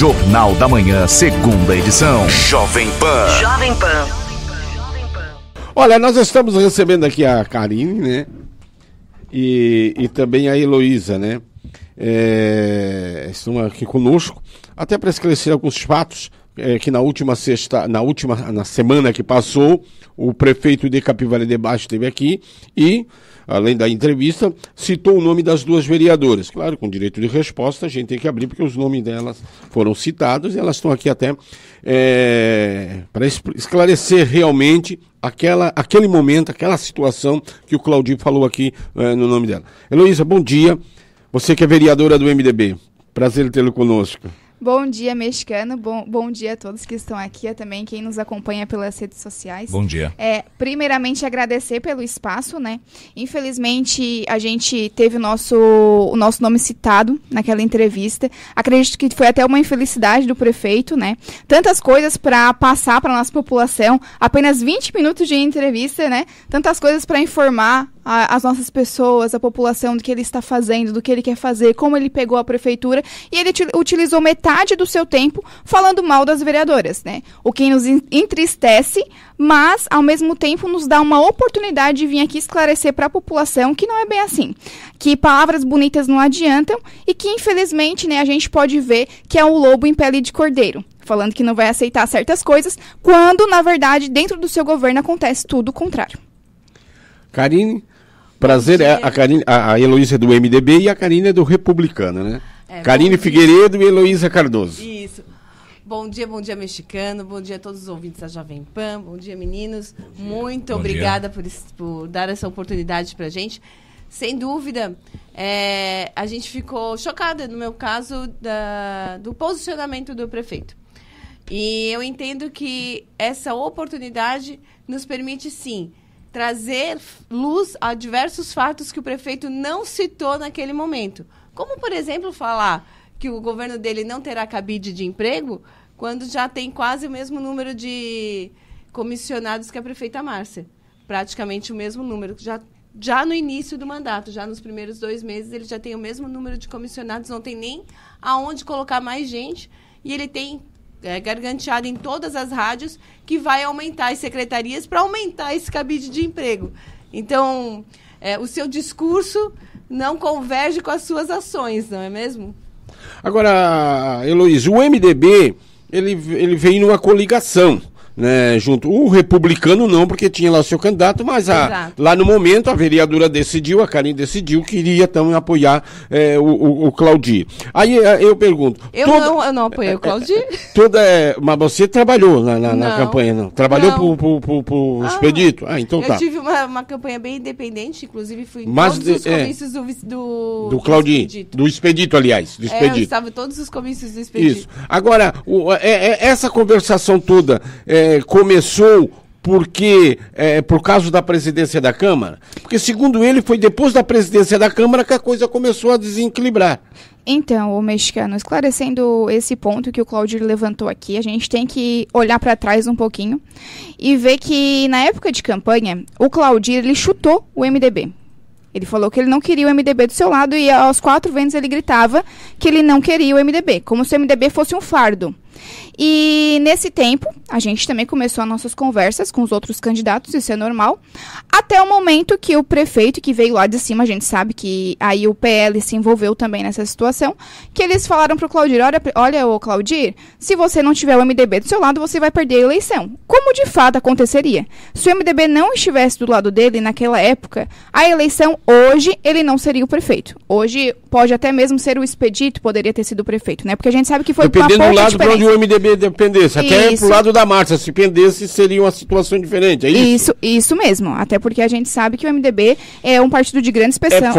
Jornal da Manhã, segunda edição. Jovem Pan. Jovem Pan. Olha, nós estamos recebendo aqui a Karine, né? E também a Heloísa, né? Estão aqui conosco, até para esclarecer alguns fatos que na semana que passou, o prefeito de Capivari de Baixo esteve aqui e, além da entrevista, citou o nome das duas vereadoras. Claro, com direito de resposta, a gente tem que abrir, porque os nomes delas foram citados e elas estão aqui até para esclarecer realmente aquele momento, aquela situação que o Claudir falou aqui no nome dela. Heloísa, bom dia. Você que é vereadora do MDB. Prazer tê-lo conosco. Bom dia, mexicano. Bom dia a todos que estão aqui, também quem nos acompanha pelas redes sociais. Bom dia. Primeiramente, agradecer pelo espaço, né? Infelizmente, a gente teve o nosso nome citado naquela entrevista. Acredito que foi até uma infelicidade do prefeito, né? Tantas coisas para passar para a nossa população, apenas 20 minutos de entrevista, né? Tantas coisas para informar as nossas pessoas, a população, do que ele está fazendo, do que ele quer fazer, como ele pegou a prefeitura, e ele utilizou metade do seu tempo falando mal das vereadoras, né? O que nos entristece, mas, ao mesmo tempo, nos dá uma oportunidade de vir aqui esclarecer para a população que não é bem assim, que palavras bonitas não adiantam e que, infelizmente, né, a gente pode ver que é um lobo em pele de cordeiro, falando que não vai aceitar certas coisas, quando, na verdade, dentro do seu governo acontece tudo o contrário. Karine, prazer, a Heloísa é do MDB e a Karine é do Republicano, né? Karine Figueiredo e Heloísa Cardoso. Isso. Bom dia, mexicano. Bom dia a todos os ouvintes da Jovem Pan. Bom dia, meninos. Muito obrigada por dar essa oportunidade pra gente. Sem dúvida, a gente ficou chocada, no meu caso, do posicionamento do prefeito. E eu entendo que essa oportunidade nos permite, sim, trazer luz a diversos fatos que o prefeito não citou naquele momento. Como, por exemplo, falar que o governo dele não terá cabide de emprego quando já tem quase o mesmo número de comissionados que a prefeita Márcia. Praticamente o mesmo número. Já no início do mandato, já nos primeiros 2 meses, ele já tem o mesmo número de comissionados, não tem nem aonde colocar mais gente. E ele tem garganteado em todas as rádios que vai aumentar as secretarias para aumentar esse cabide de emprego. Então, o seu discurso não converge com as suas ações, não é mesmo? Agora, Heloísa, o MDB, ele veio numa coligação, né, junto. O Republicano não, porque tinha lá o seu candidato, mas lá no momento a vereadora decidiu, a Karine decidiu que iria então apoiar o Claudir. Aí eu pergunto... Eu não apoiei o Claudir. Mas você trabalhou na campanha, não? Trabalhou pro Expedito? Então tá. Eu tive uma campanha bem independente, inclusive fui em todos os comícios do Claudir, do Expedito, aliás. Do Expedito. Eu estava em todos os comícios do Expedito. Isso. Agora, essa conversação toda... começou porque por causa da presidência da Câmara? Porque, segundo ele, foi depois da presidência da Câmara que a coisa começou a desequilibrar. Então, o mexicano, esclarecendo esse ponto que o Claudir levantou aqui, a gente tem que olhar para trás um pouquinho e ver que, na época de campanha, o Claudir, ele chutou o MDB. Ele falou que ele não queria o MDB do seu lado e aos 4 ventos ele gritava que ele não queria o MDB, como se o MDB fosse um fardo. E nesse tempo, a gente também começou as nossas conversas com os outros candidatos, isso é normal, até o momento que o prefeito, que veio lá de cima, a gente sabe que aí o PL se envolveu também nessa situação, que eles falaram pro Claudir, olha, ô Claudir, se você não tiver o MDB do seu lado, você vai perder a eleição. Como de fato aconteceria? Se o MDB não estivesse do lado dele naquela época, a eleição hoje, ele não seria o prefeito. Hoje pode até mesmo ser o Expedito, poderia ter sido o prefeito, né? Porque a gente sabe que foi uma pouca diferença. O MDB dependesse, até pro lado da Márcia, se pendesse seria uma situação diferente, é isso? Isso mesmo, até porque a gente sabe que o MDB é um partido de grande expressão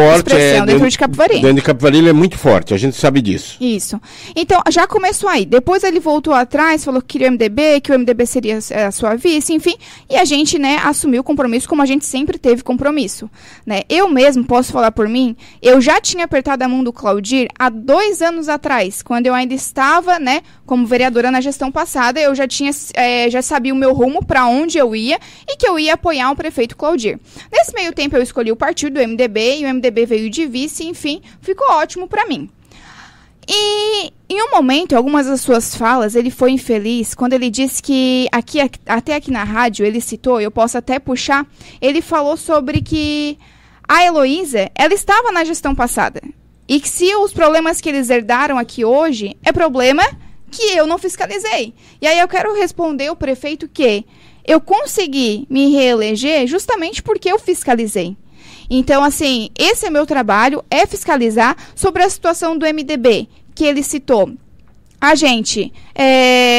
dentro de Capivari. Dentro de Capivari ele é muito forte, a gente sabe disso. Isso, então já começou aí, depois ele voltou atrás, falou que queria o MDB, que o MDB seria a sua vice, enfim, e a gente, né, assumiu o compromisso como a gente sempre teve compromisso, né, eu mesmo posso falar por mim, eu já tinha apertado a mão do Claudir há 2 anos atrás, quando eu ainda estava, né, como vereadora na gestão passada, eu já sabia o meu rumo, para onde eu ia e que eu ia apoiar o prefeito Claudir. Nesse meio tempo eu escolhi o partido do MDB e o MDB veio de vice, enfim, ficou ótimo para mim. E Em um momento, em algumas das suas falas, ele foi infeliz quando ele disse que, até aqui na rádio, ele citou, eu posso até puxar, ele falou sobre que a Heloísa, ela estava na gestão passada. E que se os problemas que eles herdaram aqui hoje é problema que eu não fiscalizei. E aí eu quero responder ao prefeito que eu consegui me reeleger justamente porque eu fiscalizei. Então, assim, esse é meu trabalho, é fiscalizar sobre a situação do MDB, que ele citou. A gente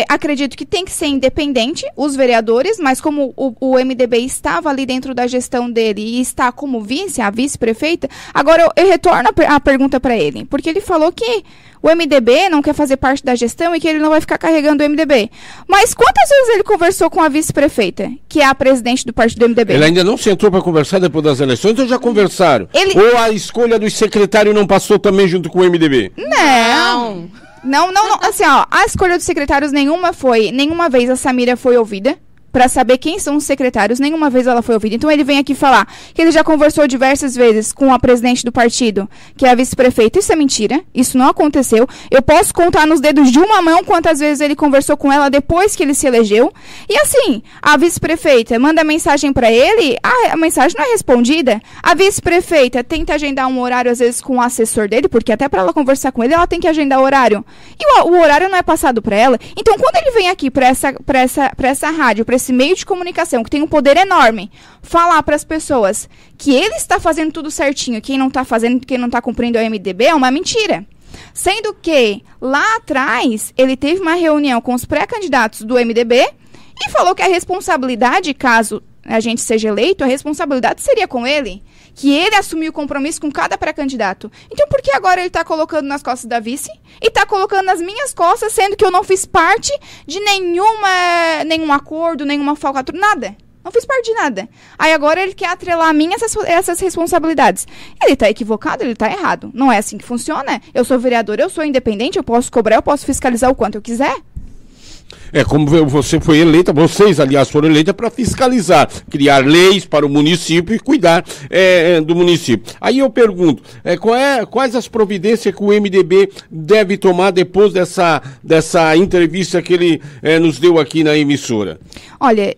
acredito que tem que ser independente, os vereadores, mas como o MDB estava ali dentro da gestão dele e está como vice, a vice-prefeita, agora eu retorno a pergunta para ele, porque ele falou que o MDB não quer fazer parte da gestão e que ele não vai ficar carregando o MDB. Mas quantas vezes ele conversou com a vice-prefeita, que é a presidente do partido do MDB? Ele ainda não sentou para conversar depois das eleições ou já conversaram? Ou a escolha do secretário não passou também junto com o MDB? Não, assim, ó, a escolha dos secretários nenhuma vez a Samira foi ouvida para saber quem são os secretários, nenhuma vez ela foi ouvida. Então ele vem aqui falar que ele já conversou diversas vezes com a presidente do partido, que é a vice-prefeita. Isso é mentira, isso não aconteceu. Eu posso contar nos dedos de uma mão quantas vezes ele conversou com ela depois que ele se elegeu. E assim, a vice-prefeita manda mensagem para ele, a mensagem não é respondida. A vice-prefeita tenta agendar um horário às vezes com o assessor dele, porque até para ela conversar com ele, ela tem que agendar horário. E o horário não é passado para ela. Então quando ele vem aqui para essa rádio, para esse meio de comunicação, que tem um poder enorme, falar para as pessoas que ele está fazendo tudo certinho, quem não está fazendo, quem não está cumprindo é o MDB, é uma mentira. Sendo que, lá atrás, ele teve uma reunião com os pré-candidatos do MDB e falou que a responsabilidade, caso a gente seja eleito, a responsabilidade seria com ele, que ele assumiu o compromisso com cada pré-candidato. Então, por que agora ele está colocando nas costas da vice e está colocando nas minhas costas, sendo que eu não fiz parte de nenhum acordo, nenhuma falcatrua, nada? Não fiz parte de nada. Aí agora ele quer atrelar a mim essas responsabilidades. Ele está equivocado, ele está errado. Não é assim que funciona. Eu sou vereador, eu sou independente, eu posso cobrar, eu posso fiscalizar o quanto eu quiser. Como você foi eleita, vocês, aliás, foram eleitas para fiscalizar, criar leis para o município e cuidar do município. Aí eu pergunto, quais as providências que o MDB deve tomar depois dessa entrevista que ele nos deu aqui na emissora? Olha,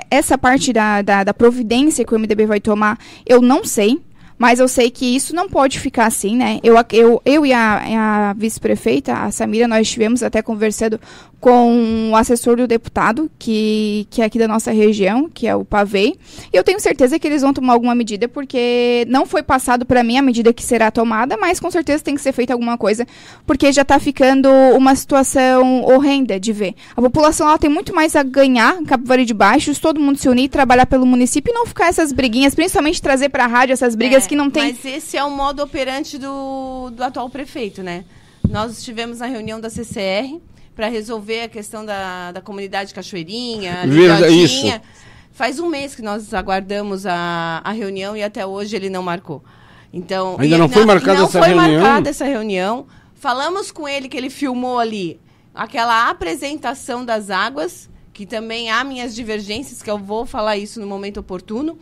essa parte da providência que o MDB vai tomar, eu não sei. Mas eu sei que isso não pode ficar assim, né? Eu e a vice-prefeita, a Samira, nós estivemos até conversando com o assessor do deputado, que é aqui da nossa região, que é o Pavei. E eu tenho certeza que eles vão tomar alguma medida, porque não foi passado para mim a medida que será tomada, mas com certeza tem que ser feita alguma coisa, porque já está ficando uma situação horrenda de ver. A população ela tem muito mais a ganhar em Capivari de Baixo, se todo mundo se unir, trabalhar pelo município e não ficar essas briguinhas, principalmente trazer para a rádio essas brigas que não tem. Mas esse é o modo operante do atual prefeito, né? Nós estivemos na reunião da CCR para resolver a questão da comunidade Cachoeirinha, Ligadinha. Faz um mês que nós aguardamos a reunião e até hoje ele não marcou. Então, ainda não foi marcada essa reunião? Não foi marcada essa reunião. Falamos com ele que ele filmou ali aquela apresentação das águas, que também há minhas divergências, que eu vou falar isso no momento oportuno.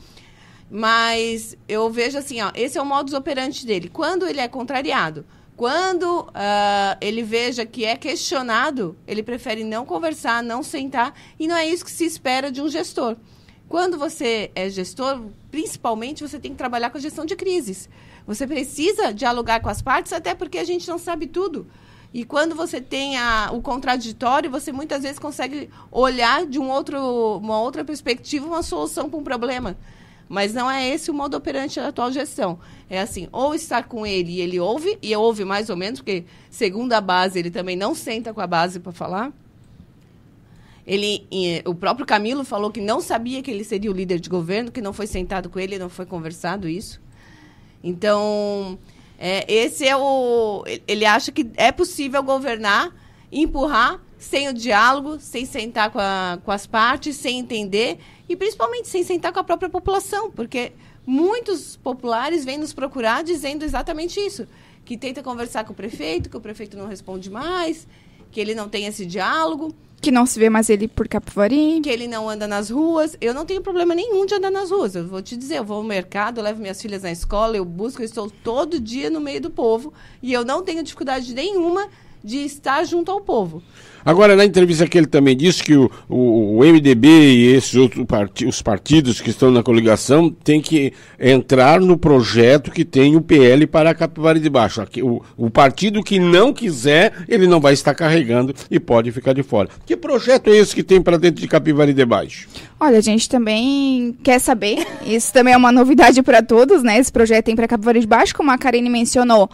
Mas eu vejo assim, esse é o modus operandi dele. Quando ele é contrariado, quando ele veja que é questionado, ele prefere não conversar, não sentar, e não é isso que se espera de um gestor. Quando você é gestor, principalmente, você tem que trabalhar com a gestão de crises. Você precisa dialogar com as partes, até porque a gente não sabe tudo. E quando você tem o contraditório, você muitas vezes consegue olhar de uma outra perspectiva, uma solução para um problema. Mas não é esse o modo operante da atual gestão. É assim, ou estar com ele e ele ouve, e ouve mais ou menos, porque segundo a base, ele também não senta com a base para falar. O próprio Camilo falou que não sabia que ele seria o líder de governo, que não foi sentado com ele, não foi conversado isso. Então, esse é ele acha que é possível governar, empurrar, sem o diálogo, sem sentar com as partes, sem entender, e principalmente sem sentar com a própria população, porque muitos populares vêm nos procurar dizendo exatamente isso, que tenta conversar com o prefeito, que o prefeito não responde mais, que ele não tem esse diálogo. Que não se vê mais ele por Capivari. Que ele não anda nas ruas. Eu não tenho problema nenhum de andar nas ruas. Eu vou te dizer, eu vou ao mercado, eu levo minhas filhas na escola, eu estou todo dia no meio do povo, e eu não tenho dificuldade nenhuma de estar junto ao povo. Agora, na entrevista que ele também disse que o MDB e esses outros os partidos que estão na coligação têm que entrar no projeto que tem o PL para a Capivari de Baixo. O partido que não quiser, ele não vai estar carregando e pode ficar de fora. Que projeto é esse que tem para dentro de Capivari de Baixo? Olha, a gente também quer saber, isso também é uma novidade para todos, né? Esse projeto tem para Capivari de Baixo, como a Karine mencionou.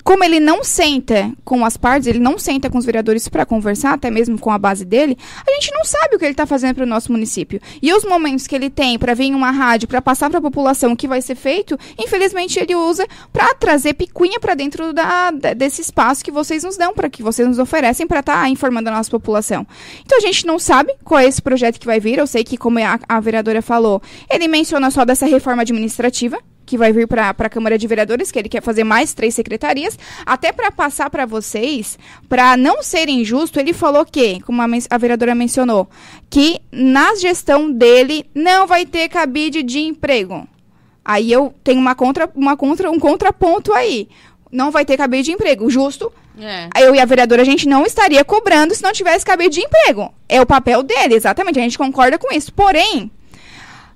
Como ele não senta com as partes, ele não senta com os vereadores para conversar, até mesmo com a base dele, a gente não sabe o que ele está fazendo para o nosso município. E os momentos que ele tem para vir em uma rádio, para passar para a população o que vai ser feito, infelizmente ele usa para trazer picuinha para dentro desse espaço que vocês nos dão, para que vocês nos oferecem para estar informando a nossa população. Então a gente não sabe qual é esse projeto que vai vir. Eu sei que, como a vereadora falou, ele menciona só dessa reforma administrativa, que vai vir para a Câmara de Vereadores, que ele quer fazer mais 3 secretarias, até para passar para vocês, para não ser injusto, ele falou que, como a vereadora mencionou, que na gestão dele não vai ter cabide de emprego. Aí eu tenho um contraponto aí. Não vai ter cabide de emprego, justo? Eu e a vereadora, a gente não estaria cobrando se não tivesse cabide de emprego. É o papel dele, exatamente, a gente concorda com isso. Porém,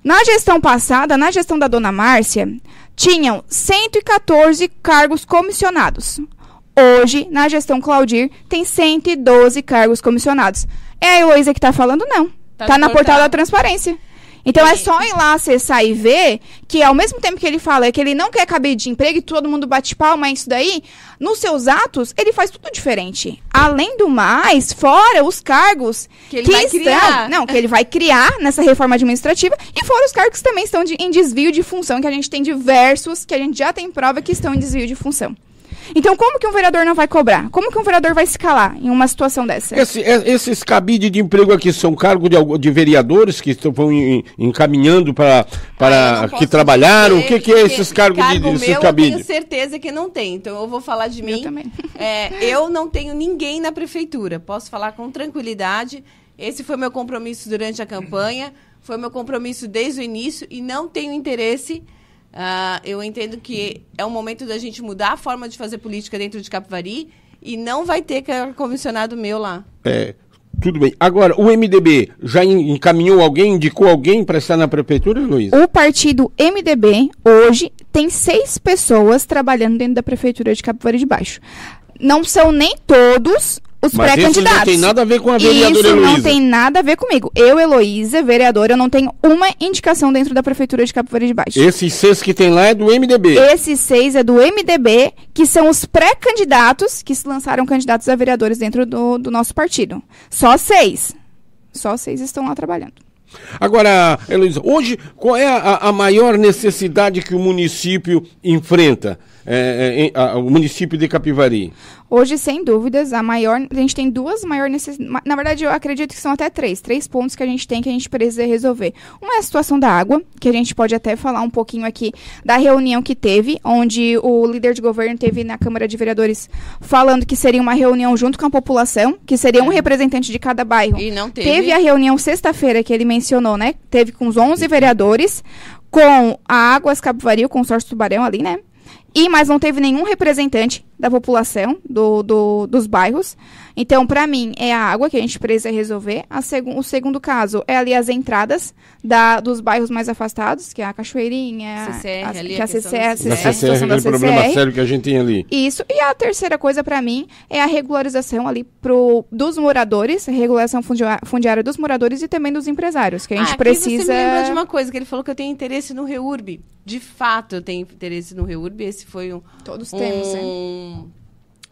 na gestão passada, na gestão da dona Márcia, tinham 114 cargos comissionados. Hoje, na gestão Claudir, tem 112 cargos comissionados. É a Heloísa que está falando? Não. Está na portal da transparência. Então, é só ir lá acessar e ver que, ao mesmo tempo que ele fala que ele não quer cabide de emprego e todo mundo bate palma, é isso daí, nos seus atos, ele faz tudo diferente. Além do mais, fora os cargos que ele vai criar. Não, que ele vai criar nessa reforma administrativa, e fora os cargos que também estão em desvio de função, que a gente tem diversos, que a gente já tem prova que estão em desvio de função. Então, como que um vereador não vai cobrar? Como que um vereador vai se calar em uma situação dessa? Esses cabide de emprego aqui são cargos de vereadores que estão encaminhando para que trabalharam? O que é esses cargos de cabide? Eu tenho certeza que não tem. Então, eu vou falar de mim. Eu também. Eu não tenho ninguém na prefeitura. Posso falar com tranquilidade. Esse foi meu compromisso durante a campanha. Foi meu compromisso desde o início e não tenho interesse. Eu entendo que é o momento da gente mudar a forma de fazer política dentro de Capivari e não vai ter comissionado meu lá. Tudo bem. Agora, o MDB já encaminhou alguém, indicou alguém para estar na prefeitura, Luísa? O partido MDB, hoje, tem 6 pessoas trabalhando dentro da prefeitura de Capivari de Baixo. Não são nem todos os pré-candidatos. Isso não tem nada a ver com a vereadora Heloísa. Isso não tem nada a ver comigo. Eu, Heloísa, vereadora, eu não tenho uma indicação dentro da prefeitura de Capivari de Baixo. Esses 6 que tem lá é do MDB? Esses 6 é do MDB, que são os pré-candidatos que se lançaram candidatos a vereadores dentro do nosso partido. Só 6. Só 6 estão lá trabalhando. Agora, Heloísa, hoje, qual é a maior necessidade que o município enfrenta? O município de Capivari? Hoje, sem dúvidas, a gente tem 2 maiores necessidades. Na verdade, eu acredito que são até 3 pontos que a gente tem que a gente precisa resolver. Uma é a situação da água, que a gente pode até falar um pouquinho aqui da reunião que teve, onde o líder de governo teve na Câmara de Vereadores falando que seria uma reunião junto com a população, que seria um representante de cada bairro. E não teve. Teve a reunião sexta-feira que ele mencionou, né? Teve com os 11 vereadores, com a Águas Capivari, o consórcio Tubarão ali, né? Mas não teve nenhum representante da população, dos bairros. Então, para mim, é a água que a gente precisa resolver. O segundo caso é ali as entradas dos bairros mais afastados, que é a Cachoeirinha, a situação da CCR. Problema sério que a gente tem ali. Isso. E a terceira coisa, para mim, é a regularização ali dos moradores, a regulação fundiária dos moradores e também dos empresários, que a gente precisa... Você me lembrou de uma coisa, que ele falou que eu tenho interesse no REURB. De fato, eu tenho interesse no REURB. Esse foi Todos temos,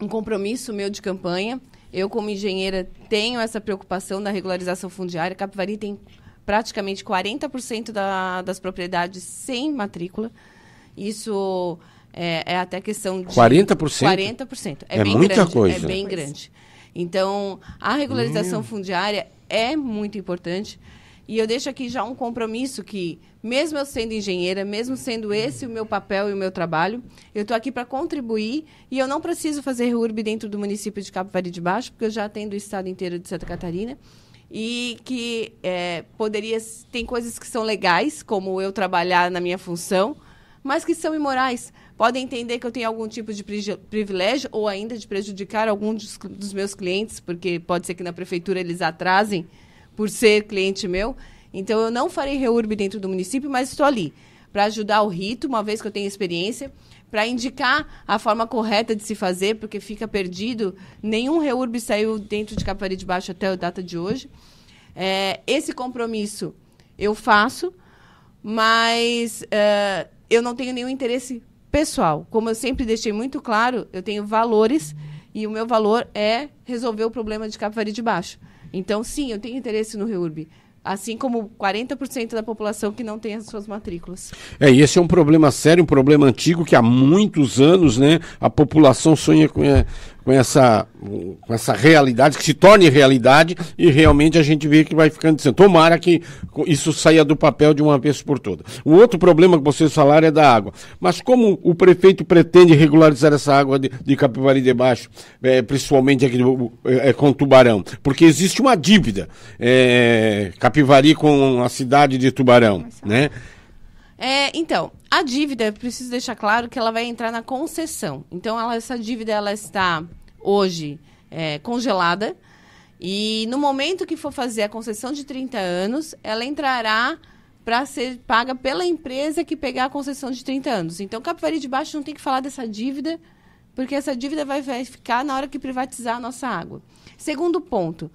um compromisso meu de campanha. Eu, como engenheira, tenho essa preocupação da regularização fundiária. Capivari tem praticamente 40% das propriedades sem matrícula. Isso é até questão de... 40%? 40%. É bem muita grande, coisa. É bem grande. Então, a regularização fundiária é muito importante. E eu deixo aqui já um compromisso que, mesmo eu sendo engenheira, mesmo sendo esse o meu papel e o meu trabalho, eu estou aqui para contribuir e eu não preciso fazer REURB dentro do município de Capivari de Baixo, porque eu já atendo o estado inteiro de Santa Catarina. E que tem coisas que são legais, como eu trabalhar na minha função, mas que são imorais. podem entender que eu tenho algum tipo de privilégio ou ainda de prejudicar algum dos meus clientes, porque pode ser que na prefeitura eles atrasem por ser cliente meu. Então, eu não farei REURB dentro do município, mas estou ali para ajudar o rito, uma vez que eu tenho experiência, para indicar a forma correta de se fazer, porque fica perdido. Nenhum REURB saiu dentro de Capivari de Baixo até a data de hoje. Esse compromisso eu faço, mas eu não tenho nenhum interesse pessoal. Como eu sempre deixei muito claro, eu tenho valores e o meu valor é resolver o problema de Capivari de Baixo. Então, sim, eu tenho interesse no REURB. Assim como 40% da população que não tem as suas matrículas. E esse é um problema sério, um problema antigo, que há muitos anos, né, a população sonha com essa realidade, que se torne realidade, e realmente a gente vê que vai ficando dizendo, tomara que isso saia do papel de uma vez por todas. O outro problema que vocês falaram é da água. Mas como o prefeito pretende regularizar essa água de Capivari de Baixo, principalmente aqui com Tubarão? Porque existe uma dívida, Capivari com a cidade de Tubarão, né? Então, a dívida, preciso deixar claro que ela vai entrar na concessão. Então, essa dívida ela está hoje congelada, e no momento que for fazer a concessão de 30 anos, ela entrará para ser paga pela empresa que pegar a concessão de 30 anos. Então, Capivari de Baixo não tem que falar dessa dívida, porque essa dívida vai ficar na hora que privatizar a nossa água. Segundo ponto,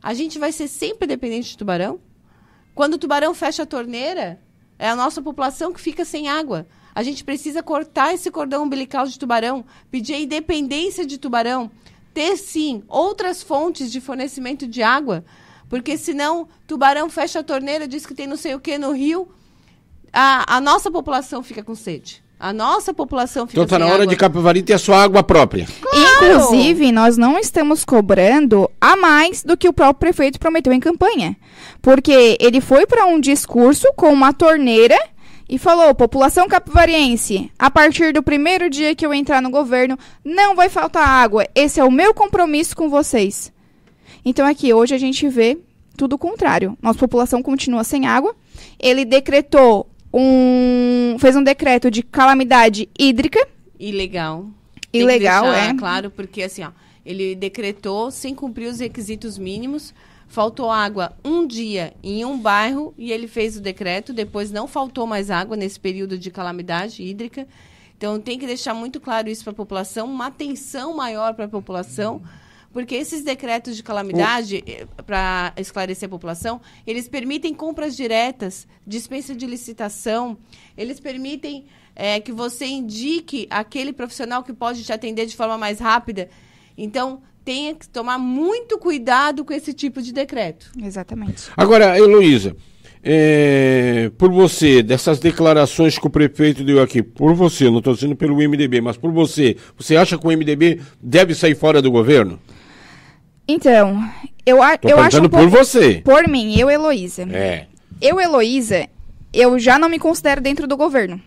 a gente vai ser sempre dependente de Tubarão. Quando o Tubarão fecha a torneira, é a nossa população que fica sem água. A gente precisa cortar esse cordão umbilical de Tubarão, pedir a independência de Tubarão, ter, sim, outras fontes de fornecimento de água, porque senão Tubarão fecha a torneira, diz que tem não sei o que no rio, a nossa população fica com sede. A nossa população fica sem água. Então está na hora de Capivari ter a sua água própria. Claro. Inclusive, nós não estamos cobrando a mais do que o próprio prefeito prometeu em campanha. Porque ele foi para um discurso com uma torneira e falou, população capivariense, a partir do primeiro dia que eu entrar no governo, não vai faltar água. Esse é o meu compromisso com vocês. Então aqui, hoje a gente vê tudo o contrário. Nossa população continua sem água. Ele decretou fez um decreto de calamidade hídrica. Ilegal. Ilegal, claro, porque assim, ele decretou sem cumprir os requisitos mínimos, faltou água um dia em um bairro e ele fez o decreto, depois não faltou mais água nesse período de calamidade hídrica. Então tem que deixar muito claro isso para a população, uma atenção maior para a população, porque esses decretos de calamidade, para esclarecer a população, eles permitem compras diretas, dispensa de licitação, eles permitem que você indique aquele profissional que pode te atender de forma mais rápida. Então, tenha que tomar muito cuidado com esse tipo de decreto. Exatamente. Agora, Heloísa, por você, dessas declarações que o prefeito deu aqui, por você, não estou dizendo pelo MDB, mas por você acha que o MDB deve sair fora do governo? Então, eu acho por você. Por mim, eu, Heloísa. Eu, Heloísa, eu já não me considero dentro do governo.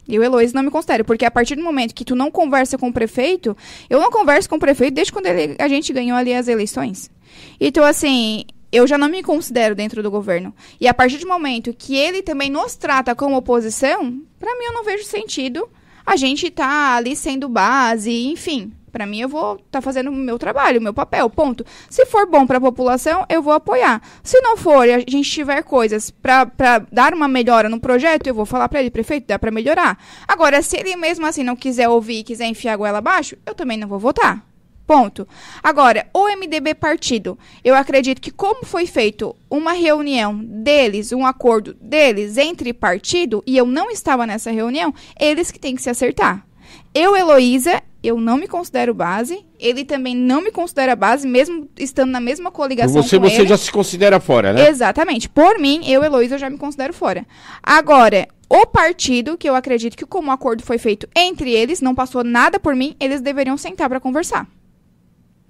Eu, Heloísa, não me considero, porque a partir do momento que tu não conversa com o prefeito, eu não converso com o prefeito desde quando a gente ganhou ali as eleições. Então, assim, eu já não me considero dentro do governo. E a partir do momento que ele também nos trata como oposição, pra mim eu não vejo sentido a gente tá ali sendo base, enfim. Pra mim, eu vou estar fazendo o meu trabalho, o meu papel, ponto. Se for bom pra população, eu vou apoiar. Se não for e a gente tiver coisas pra dar uma melhora no projeto, eu vou falar pra ele, prefeito, dá pra melhorar. Agora, se ele mesmo assim não quiser ouvir e quiser enfiar a goela abaixo, eu também não vou votar. Ponto. Agora, o MDB partido, eu acredito que como foi feito uma reunião deles, um acordo deles entre partido, e eu não estava nessa reunião, eles que têm que se acertar. Eu, Heloísa, eu não me considero base, ele também não me considera base, mesmo estando na mesma coligação com ele. Você já se considera fora, né? Exatamente. Por mim, eu, Heloísa, eu já me considero fora. Agora, o partido, que eu acredito que como o acordo foi feito entre eles, não passou nada por mim, eles deveriam sentar para conversar.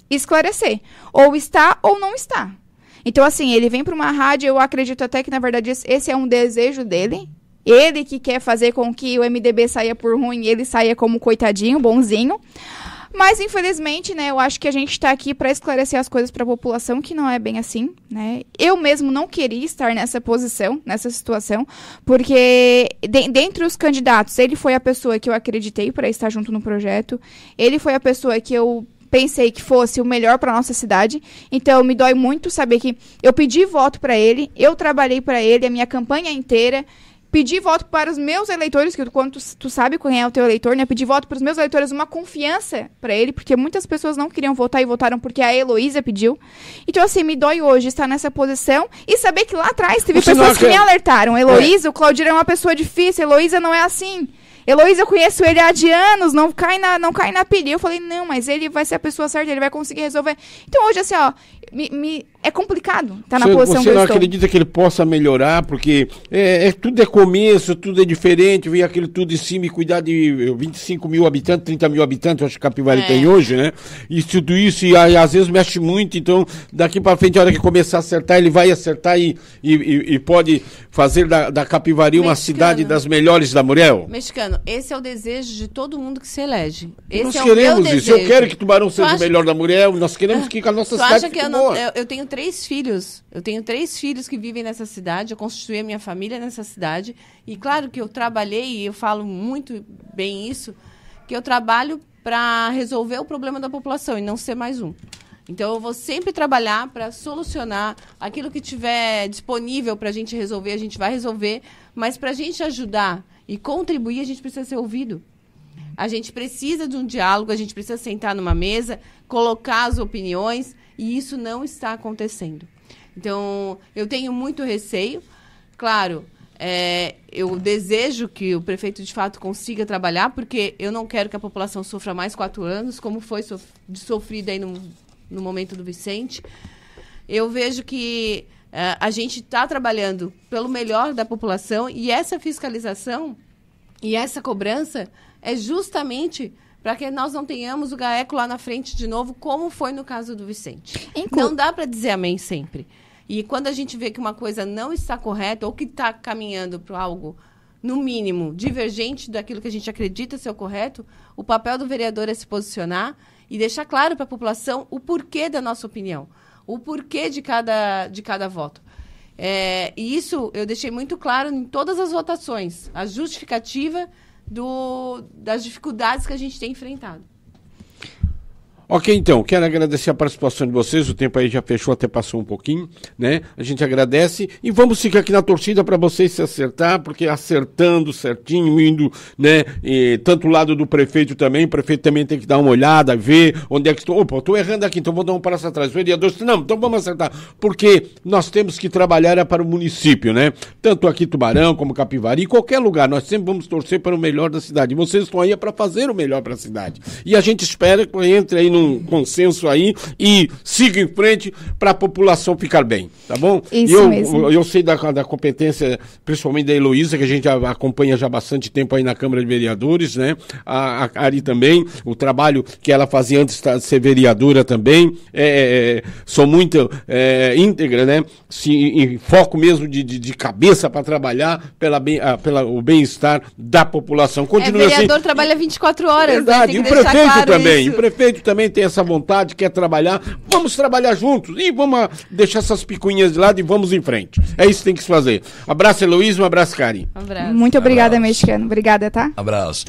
Esclarecer. Ou está ou não está. Então, assim, ele vem para uma rádio, eu acredito até que, na verdade, esse é um desejo dele. Ele que quer fazer com que o MDB saia por ruim, ele saia como coitadinho, bonzinho. Mas, infelizmente, né, eu acho que a gente está aqui para esclarecer as coisas para a população, que não é bem assim, né? Eu mesmo não queria estar nessa posição, nessa situação, porque dentre os candidatos, ele foi a pessoa que eu acreditei para estar junto no projeto, ele foi a pessoa que eu pensei que fosse o melhor para nossa cidade. Então, me dói muito saber que eu pedi voto para ele, eu trabalhei para ele a minha campanha inteira, pedi voto para os meus eleitores, que quando tu sabe quem é o teu eleitor, né? Pedi voto para os meus eleitores, uma confiança para ele, porque muitas pessoas não queriam votar e votaram porque a Heloísa pediu. Então, assim, me dói hoje estar nessa posição e saber que lá atrás teve pessoas que me alertaram. Heloísa, o Claudir é uma pessoa difícil, Heloísa não é assim. Heloísa, eu conheço ele há de anos, não cai na pilha. Eu falei, não, mas ele vai ser a pessoa certa, ele vai conseguir resolver. Então, hoje, assim, ó, é complicado estar na posição que eu estou. Você não acredita que ele possa melhorar, porque tudo é começo, tudo é diferente, vem aquele tudo em cima e cuidar de 25 mil habitantes, 30 mil habitantes, eu acho que Capivari tem hoje, né? E tudo isso, e às vezes mexe muito, então daqui para frente, a hora que começar a acertar, ele vai acertar e pode fazer da Capivari uma cidade das melhores da Muriel? Mexicano, esse é o desejo de todo mundo que se elege. Nós queremos isso, eu quero que Tubarão seja o melhor da Muriel, nós queremos que a nossa cidade fique boa. Eu tenho 3 filhos. Eu tenho 3 filhos que vivem nessa cidade. Eu constituí a minha família nessa cidade. E claro que eu trabalhei, e eu falo muito bem isso, que eu trabalho para resolver o problema da população e não ser mais um. Então, eu vou sempre trabalhar para solucionar aquilo que tiver disponível para a gente resolver, a gente vai resolver. Mas para a gente ajudar e contribuir, a gente precisa ser ouvido. A gente precisa de um diálogo, a gente precisa sentar numa mesa, colocar as opiniões, e isso não está acontecendo. Então, eu tenho muito receio. Claro, eu desejo que o prefeito, de fato, consiga trabalhar, porque eu não quero que a população sofra mais 4 anos, como foi sofrida aí no momento do Vicente. Eu vejo que a gente está trabalhando pelo melhor da população, e essa fiscalização e essa cobrança é justamente para que nós não tenhamos o GAECO lá na frente de novo, como foi no caso do Vicente. Não dá para dizer amém sempre. E quando a gente vê que uma coisa não está correta ou que está caminhando para algo, no mínimo, divergente daquilo que a gente acredita ser o correto, o papel do vereador é se posicionar e deixar claro para a população o porquê da nossa opinião, o porquê de cada voto. E isso eu deixei muito claro em todas as votações, a justificativa das dificuldades que a gente tem enfrentado. Ok, então, quero agradecer a participação de vocês, o tempo aí já fechou, até passou um pouquinho, né? A gente agradece e vamos ficar aqui na torcida para vocês se acertar, porque acertando certinho, indo, né? E tanto o lado do prefeito também, o prefeito também tem que dar uma olhada, ver onde é que estou. Opa, estou errando aqui, então vou dar um passo atrás. O vereador disse, não, então vamos acertar, porque nós temos que trabalhar para o município, né? Tanto aqui Tubarão como Capivari, qualquer lugar, nós sempre vamos torcer para o melhor da cidade. E vocês estão aí para fazer o melhor para a cidade. E a gente espera que entre aí num consenso aí e siga em frente para a população ficar bem, tá bom? Isso mesmo. Eu sei da competência, principalmente da Heloísa, que a gente acompanha já há bastante tempo aí na Câmara de Vereadores, né? A Ari também, o trabalho que ela fazia antes de ser vereadora também, sou muito íntegra, né? Em foco mesmo de cabeça para trabalhar pelo bem-estar da população. Continua o vereador trabalha 24 horas. Verdade, né? E o prefeito também. O prefeito também tem essa vontade, quer trabalhar. Vamos trabalhar juntos e vamos deixar essas picuinhas de lado e vamos em frente. É isso que tem que se fazer. Abraço, Heloísa, um abraço, Karen. Um abraço. Muito obrigada, Mexicano. Obrigada, tá? Abraço.